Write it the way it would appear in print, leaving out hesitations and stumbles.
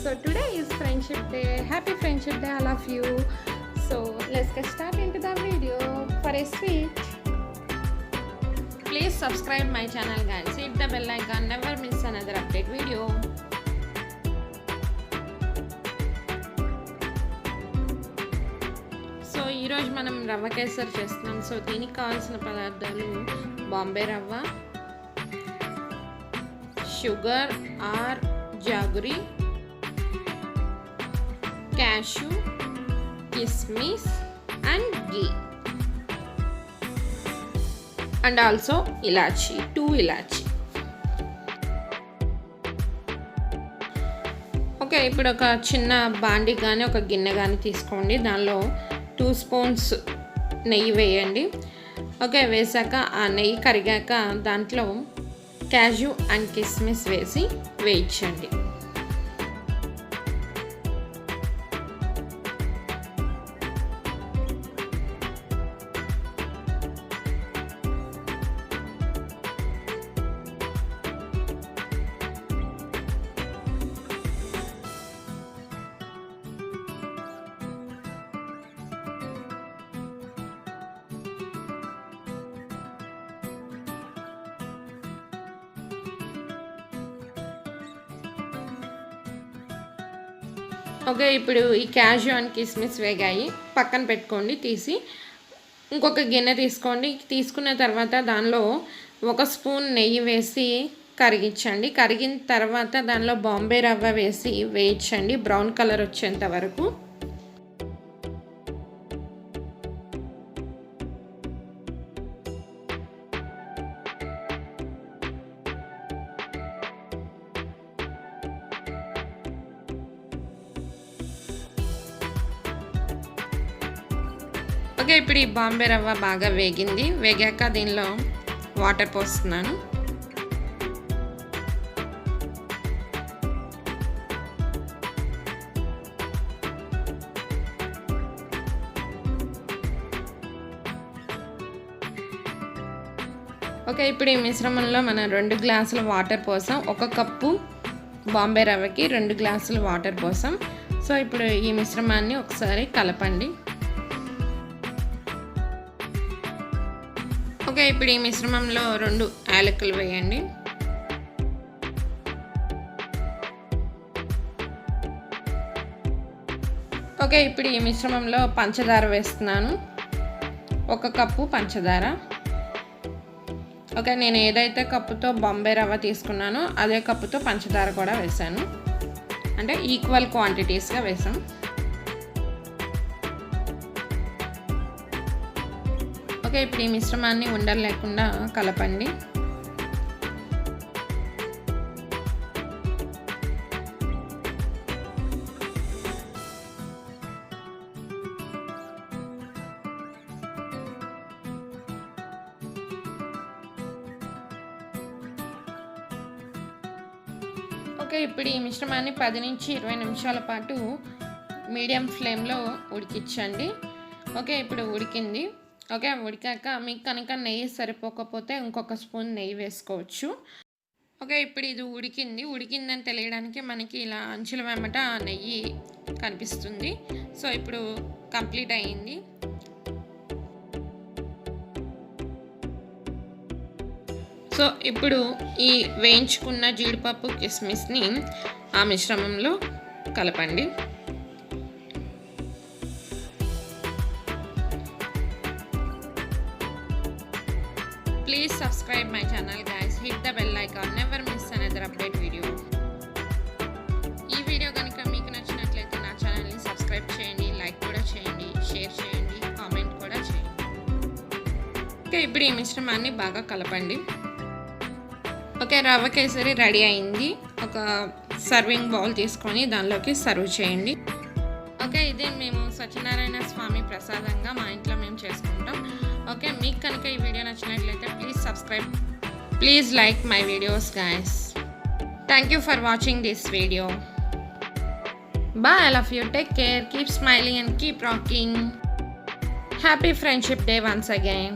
So today is Friendship Day. Happy Friendship Day, all of you. So let's get started into the video. For a sweet, please subscribe my channel, guys. Hit the bell icon. Never miss another update video. So ఈరోజు మనం రవ్వ కేసరి చేస్తున్నాం. So దీనికి కావాల్సిన పదార్థాలు బాంబే రవ్వ, sugar are jaggery, cash, కిస్మిస్ and ghee and also elaichi, 2 elaichi. Okay, ఇప్పుడు ఒక చిన్న బాండి కానీ ఒక గిన్నె కానీ తీసుకోండి. దానిలో 2 స్పూన్స్ నెయ్యి వేయండి. ఓకే, వేసాక ఆ నెయ్యి కరిగాక దాంట్లో క్యాషు అండ్ కిస్మిస్ వేసి వేయించండి. ఓకే, ఇప్పుడు ఈ క్యాషు అండ్ కిస్మిస్ వేగాయి, పక్కన పెట్టుకోండి. తీసి ఇంకొక గిన్నె తీసుకోండి. తీసుకున్న తర్వాత దానిలో 1 స్పూన్ నెయ్యి వేసి కరిగించండి. కరిగిన తర్వాత దానిలో బాంబే రవ్వ వేసి వేయించండి బ్రౌన్ కలర్ వచ్చేంత వరకు. ఓకే, ఇప్పుడు ఈ బాంబే రవ్వ బాగా వేగింది. వేగాక దీనిలో వాటర్ పోస్తున్నాను. ఓకే, ఇప్పుడు ఈ మిశ్రమంలో మనం 2 గ్లాసుల వాటర్ పోసాం. 1 కప్పు బాంబే రవ్వకి 2 గ్లాసులు వాటర్ పోసాం. సో ఇప్పుడు ఈ మిశ్రమాన్ని ఒకసారి కలపండి. ఓకే, ఇప్పుడు ఈ మిశ్రమంలో 2 యాలకులు వేయండి. ఓకే, ఇప్పుడు ఈ మిశ్రమంలో పంచదార వేస్తున్నాను. 1 కప్పు పంచదార. ఓకే, నేను ఏదైతే కప్పుతో బాంబే రవ్వ తీసుకున్నానో అదే కప్పుతో పంచదార కూడా వేసాను. అంటే ఈక్వల్ క్వాంటిటీస్గా వేసాం. ఓకే, ఇప్పుడు ఈ మిశ్రమాన్ని ఉండలు లేకుండా కలపండి. ఓకే, ఇప్పుడు ఈ మిశ్రమాన్ని 10 నుంచి 20 నిమిషాల పాటు మీడియం ఫ్లేమ్లో ఉడికించండి. ఓకే, ఇప్పుడు ఉడికింది. ఓకే, ఉడికాక మీకు కనుక నెయ్యి సరిపోకపోతే ఇంకొక స్పూన్ నెయ్యి వేసుకోవచ్చు. ఓకే, ఇప్పుడు ఇది ఉడికిందని తెలియడానికి మనకి ఇలా అంచుల వెంబట నెయ్యి కనిపిస్తుంది. సో ఇప్పుడు కంప్లీట్ అయ్యింది. సో ఇప్పుడు ఈ వేయించుకున్న జీడిపప్పు కిస్మిస్ని ఆ మిశ్రమంలో కలపండి. Please subscribe my channel, guys. Hit the bell icon. Never miss another update video. ఈ వీడియో కనుక మీకు నచ్చినట్లయితే నా ఛానల్ని సబ్స్క్రైబ్ చేయండి, లైక్ కూడా చేయండి, షేర్ చేయండి, కామెంట్ కూడా చేయండి. ఓకే, ఇప్పుడు ఈ మిశ్రమాన్ని బాగా కలపండి. ఓకే, రవ్వ కేసరి రెడీ అయింది. ఒక సర్వింగ్ బౌల్ తీసుకొని దానిలోకి సర్వ్ చేయండి. ఓకే, ఇదే మేము సత్యనారాయణ స్వామి ప్రసాదంగా మా ఇంట్లో మేము చేసుకుంటాం. ఓకే, మీకు కనుక ఈ వీడియో నచ్చినట్లయితే please subscribe, please like my videos, guys. Thank you for watching this video. Bye, all of you. Take care, keep smiling and keep rocking. Happy Friendship Day once again.